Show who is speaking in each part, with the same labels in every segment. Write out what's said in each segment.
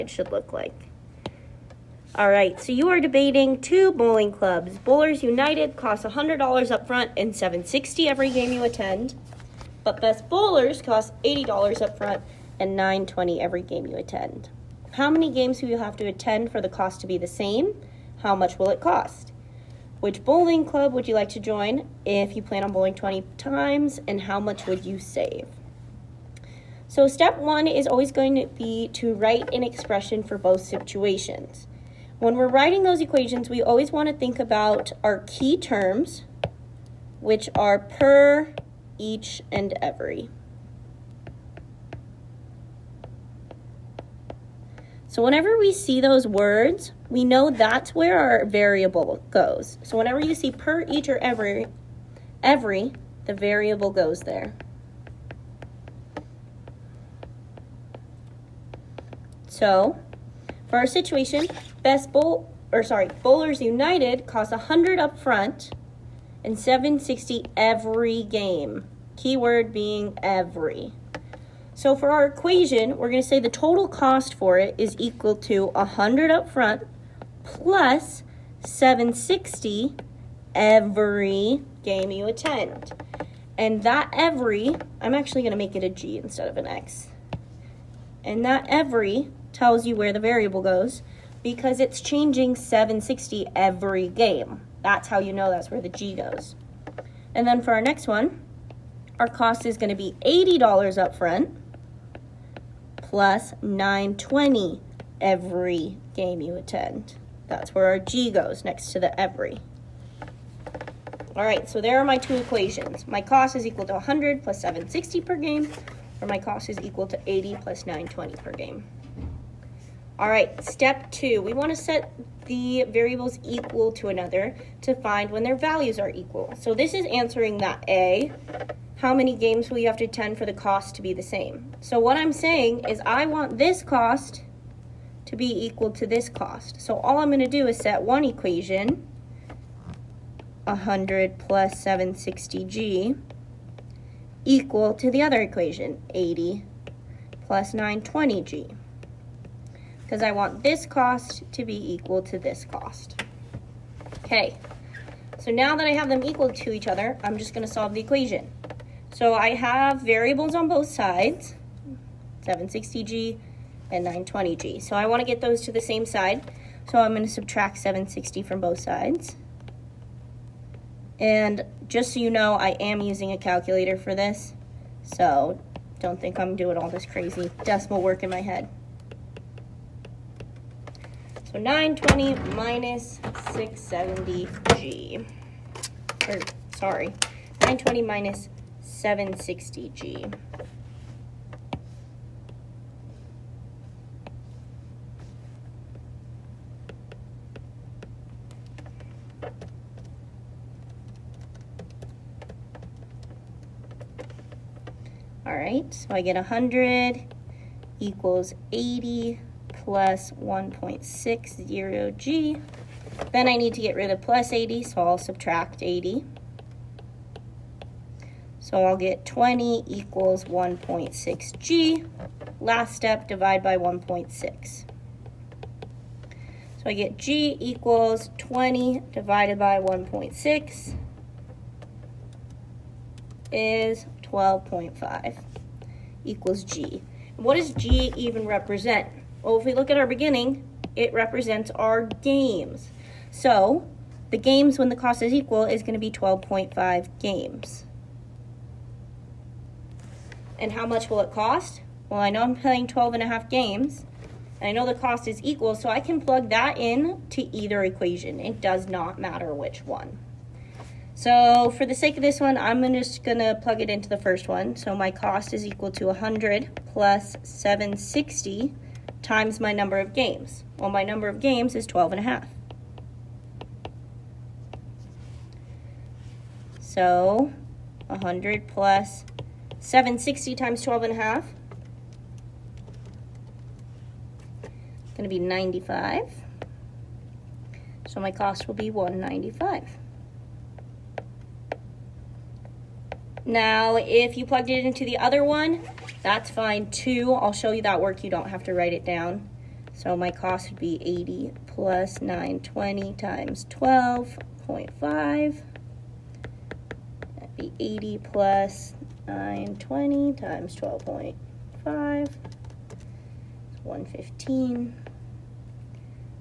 Speaker 1: it should look like. All right, so you are debating two bowling clubs. Bowlers United costs $100 up front and $760 every game you attend. But Best Bowlers cost $80 up front and $920 every game you attend. How many games will you have to attend for the cost to be the same? How much will it cost? Which bowling club would you like to join if you plan on bowling 20 times, and how much would you save? So step one is always going to be to write an expression for both situations. When we're writing those equations, we always want to think about our key terms, which are per, each, and every. So whenever we see those words, we know that's where our variable goes. So whenever you see per, each, or every, the variable goes there. So for our situation, Bowlers United costs $100 up front and $760 every game. Keyword being every. So for our equation, we're going to say the total cost for it is equal to $100 up front plus $760 every game you attend. And that every, I'm actually going to make it a G instead of an X. And that every tells you where the variable goes because it's changing $760 every game. That's how you know that's where the G goes. And then for our next one, our cost is going to be $80 up front plus $920 every game you attend. That's where our G goes next to the every. All right, so there are my two equations. My cost is equal to 100 plus 760 per game, or my cost is equal to 80 plus 920 per game. All right, step two, we want to set the variables equal to another to find when their values are equal. So this is answering that A, how many games will you have to attend for the cost to be the same? So what I'm saying is I want this cost to be equal to this cost. So all I'm going to do is set one equation, 100 plus 760G, equal to the other equation, 80 plus 920G. Because I want this cost to be equal to this cost. Okay, so now that I have them equal to each other, I'm just going to solve the equation. So I have variables on both sides, 760G and 920G. So I want to get those to the same side. So I'm going to subtract 760 from both sides. And just so you know, I am using a calculator for this. So don't think I'm doing all this crazy decimal work in my head. So 920 minus 670G. 920 minus 760G. All right, so I get 100 equals 80 plus 1.60G. Then I need to get rid of plus 80, so I'll subtract 80. So I'll get 20 equals 1.6G. Last step, divide by 1.6. So I get G equals 20 divided by 1.6 is 12.5 equals G. What does G even represent? Well, if we look at our beginning, it represents our games. So the games when the cost is equal is going to be 12.5 games. And how much will it cost? Well, I know I'm playing 12.5 games, and I know the cost is equal, so I can plug that in to either equation. It does not matter which one. So for the sake of this one, I'm just going to plug it into the first one. So my cost is equal to 100 plus 760 times my number of games. Well, my number of games is 12.5. So 100 plus 760 times 12.5 is going to be 95. So my cost will be 195. Now, if you plugged it into the other one, that's fine too. I'll show you that work. You don't have to write it down. So my cost would be 80 plus 920 times 12.5. That'd be 80 plus 920 times 12.5. 115.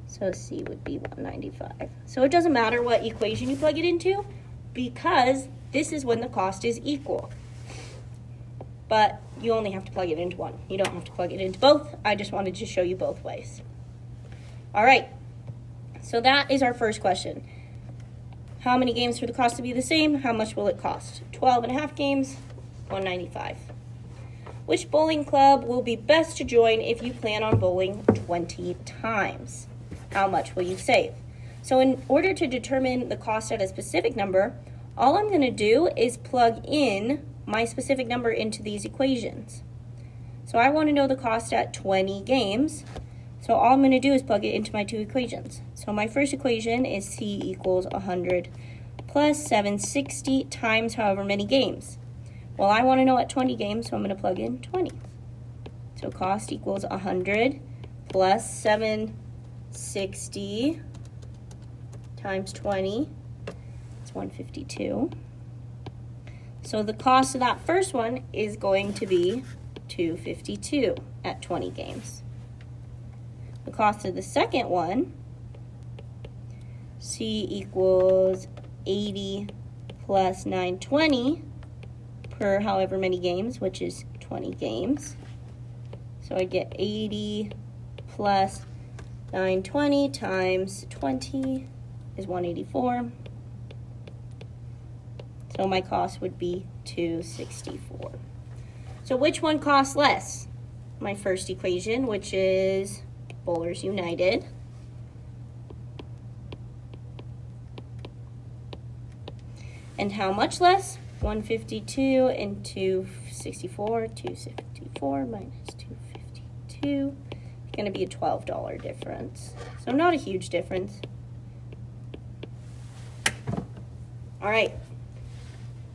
Speaker 1: So C would be 195. So it doesn't matter what equation you plug it into because this is when the cost is equal. But you only have to plug it into one. You don't have to plug it into both. I just wanted to show you both ways. All right, so that is our first question. How many games for the cost to be the same? How much will it cost? 12.5 games, $195. Which bowling club will be best to join if you plan on bowling 20 times? How much will you save? So in order to determine the cost at a specific number, all I'm going to do is plug in my specific number into these equations. So I want to know the cost at 20 games. So all I'm going to do is plug it into my two equations. So my first equation is C equals 100 plus 760 times however many games. Well, I want to know at 20 games, so I'm going to plug in 20. So cost equals 100 plus 760 times 20. It's 152. So the cost of that first one is going to be $252 at 20 games. The cost of the second one, C equals 80 plus 920 per however many games, which is 20 games. So I get 80 plus 920 times 20 is 184. So my cost would be $264. So which one costs less? My first equation, which is Bowlers United. And how much less? 152 and 264. 264 minus 252. It's going to be a $12 difference. So not a huge difference. All right.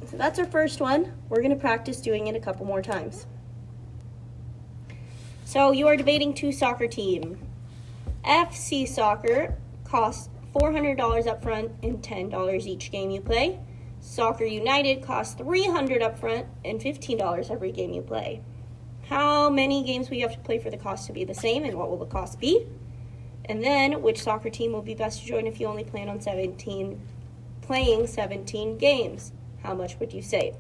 Speaker 1: So that's our first one. We're going to practice doing it a couple more times. So you are debating two soccer teams. FC Soccer costs $400 up front and $10 each game you play. Soccer United costs $300 up front and $15 every game you play. How many games will you have to play for the cost to be the same, and what will the cost be? And then, which soccer team will be best to join if you only plan on playing 17 games? How much would you save?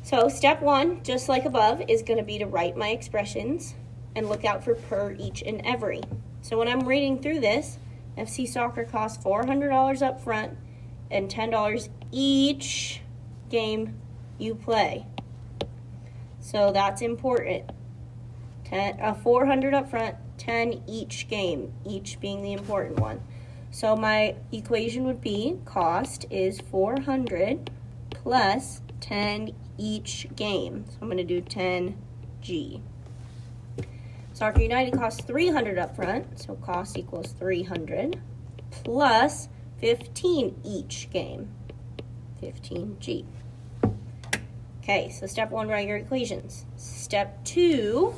Speaker 1: So step one, just like above, is going to be to write my expressions and look out for per, each, and every. So when I'm reading through this, FC Soccer costs $400 up front and $10 each game you play. So that's important. 400 up front, 10 each game, each being the important one. So my equation would be cost is 400 plus 10 each game. So I'm going to do 10G. Soccer United costs $300 up front, so cost equals 300 plus 15 each game, 15G. Okay, so step one, write your equations. Step two,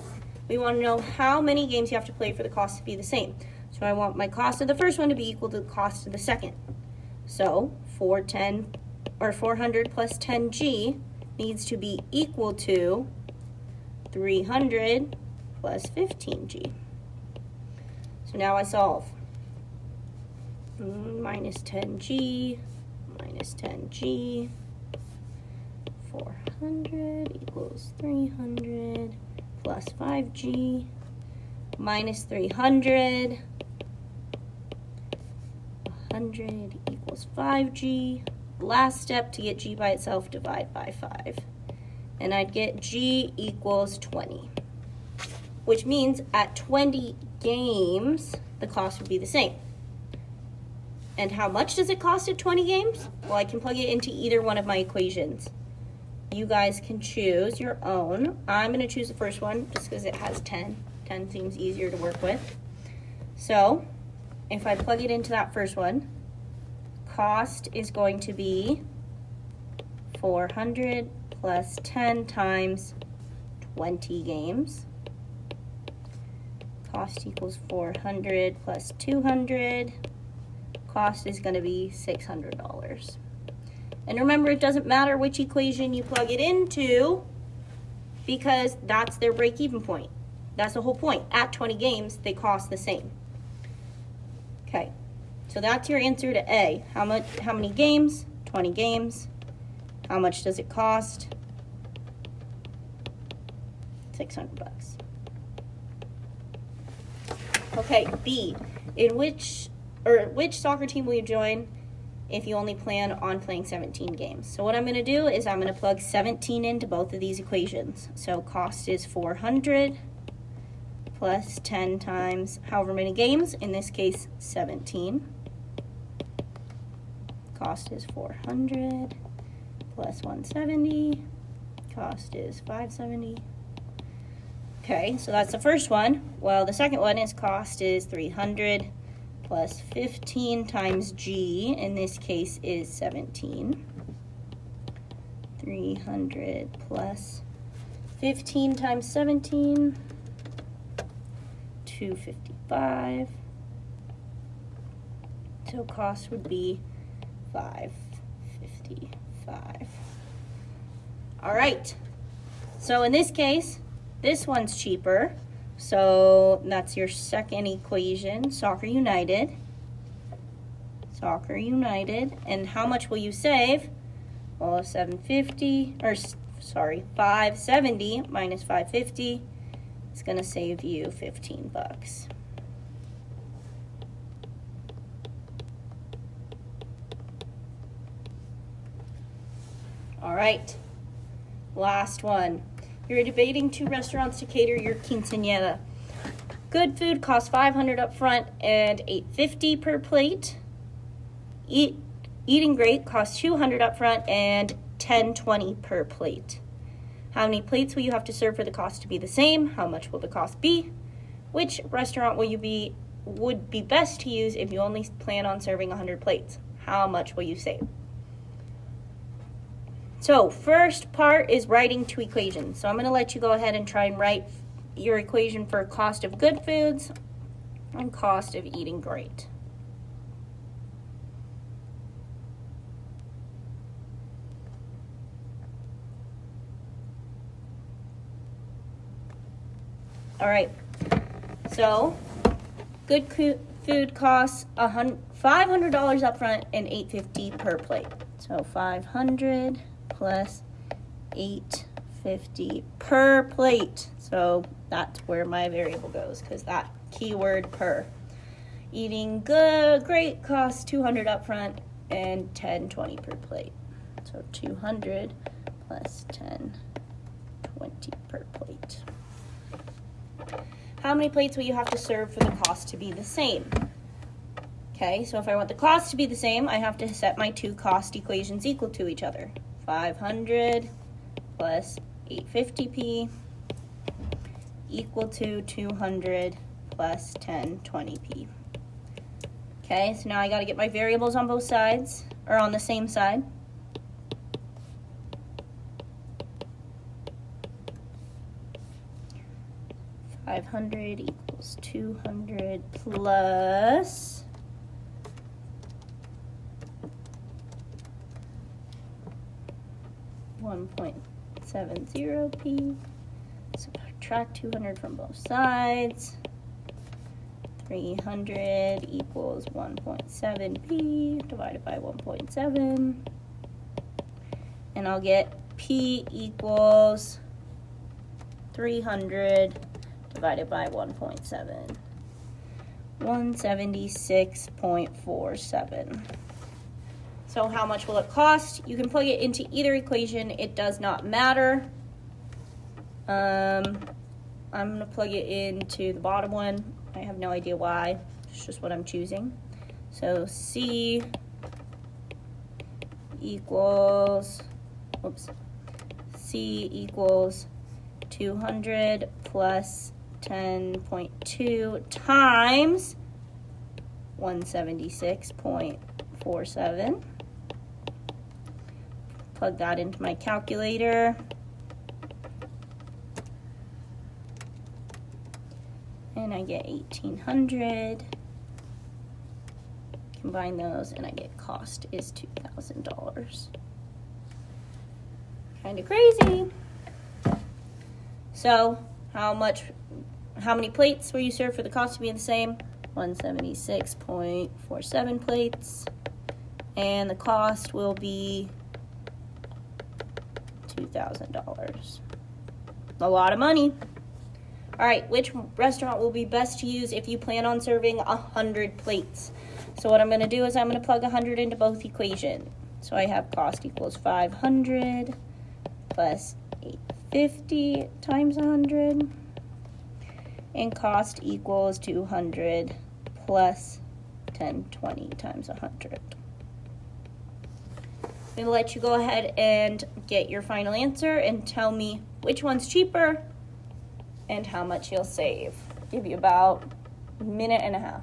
Speaker 1: we want to know how many games you have to play for the cost to be the same. So I want my cost of the first one to be equal to the cost of the second. So 400 plus 10G needs to be equal to 300 plus 15G. So now I solve. Minus 10G, minus 10G, 400 equals 300 plus 5G, minus 300, 100 equals 5G. Last step, to get G by itself, divide by 5. And I'd get G equals 20. Which means at 20 games, the cost would be the same. And how much does it cost at 20 games? Well, I can plug it into either one of my equations. You guys can choose your own. I'm going to choose the first one just because it has 10. 10 seems easier to work with. So if I plug it into that first one, cost is going to be 400 plus 10 times 20 games. Cost equals 400 plus 200. Cost is going to be $600. And remember, it doesn't matter which equation you plug it into because that's their break-even point. That's the whole point. At 20 games, they cost the same. Okay, so that's your answer to A. How many games? 20 games. How much does it cost? $600. Okay, B. Which soccer team will you join if you only plan on playing 17 games? So what I'm going to do is I'm going to plug 17 into both of these equations. So cost is 400 plus 10 times however many games, in this case 17. Cost is 400 plus 170. Cost is 570. Okay, so that's the first one. Well, the second one is cost is 300 plus 15 times G, in this case is 17. 300 plus 15 times 17, 255. So cost would be 555. All right, so in this case, this one's cheaper, so that's your second equation, Soccer United. Soccer United, and how much will you save? Well, 570 minus 550 is going to save you $15. All right, last one. You're debating 2 restaurants to cater your quinceañera. Good food costs $500 up front and $850 per plate. Eating great costs $200 up front and $1020 per plate. How many plates will you have to serve for the cost to be the same? How much will the cost be? Which restaurant would be best to use if you only plan on serving 100 plates? How much will you save? So first part is writing 2 equations. So I'm going to let you go ahead and try and write your equation for cost of good foods and cost of eating great. All right, so good food costs $500 up front and $850 per plate. So 500 plus $850 per plate. So that's where my variable goes because that keyword per. Eating great costs $200 up front and $1020 per plate. So 200 plus $1020 per plate. How many plates will you have to serve for the cost to be the same? Okay, so if I want the cost to be the same, I have to set my 2 cost equations equal to each other. 500 plus 850p equal to 200 plus 1020p. Okay, so now I got to get my variables on both sides, or on the same side. $500 equals 200 plus 1.70p. Subtract 200 from both sides. 300 equals 1.7p divided by 1.7. And I'll get p equals 300 divided by 1.7. 176.47. So how much will it cost? You can plug it into either equation. It does not matter. I'm going to plug it into the bottom one. I have no idea why. It's just what I'm choosing. So C equals 200 plus 10.2 times 176.47. Plug that into my calculator. and I get 1,800. Combine those and I get cost is $2,000. Kind of crazy. So how many plates were you served for the cost to be the same? 176.47 plates. And the cost will be $2,000. A lot of money. All right, which restaurant will be best to use if you plan on serving 100 plates? So what I'm going to do is I'm going to plug 100 into both equations. So I have cost equals 500 plus 850 times 100. And cost equals 200 plus 1020 times 100. I'm going to let you go ahead and get your final answer and tell me which one's cheaper and how much you'll save. Give you about a minute and a half.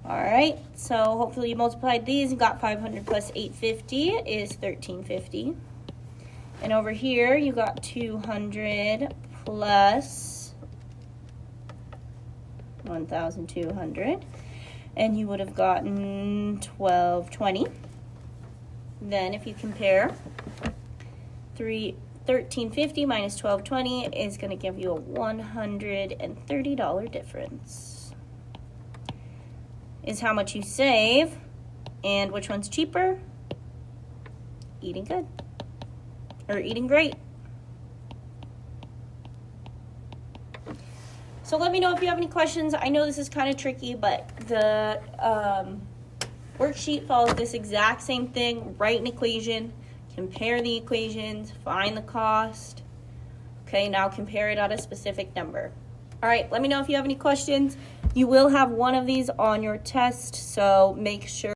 Speaker 1: All right, so hopefully you multiplied these and got 500 plus 850 is 1,350. And over here you got 200 plus 1,200. And you would have gotten 1,220. Then if you compare 1,350 minus 1,220 is going to give you a $130 difference. Is how much you save. And which one's cheaper? Eating good. Or eating great. So let me know if you have any questions. I know this is kind of tricky, but the worksheet follows this exact same thing. Write an equation, compare the equations, find the cost. Okay, now compare it at a specific number. All right, let me know if you have any questions. You will have one of these on your test, so make sure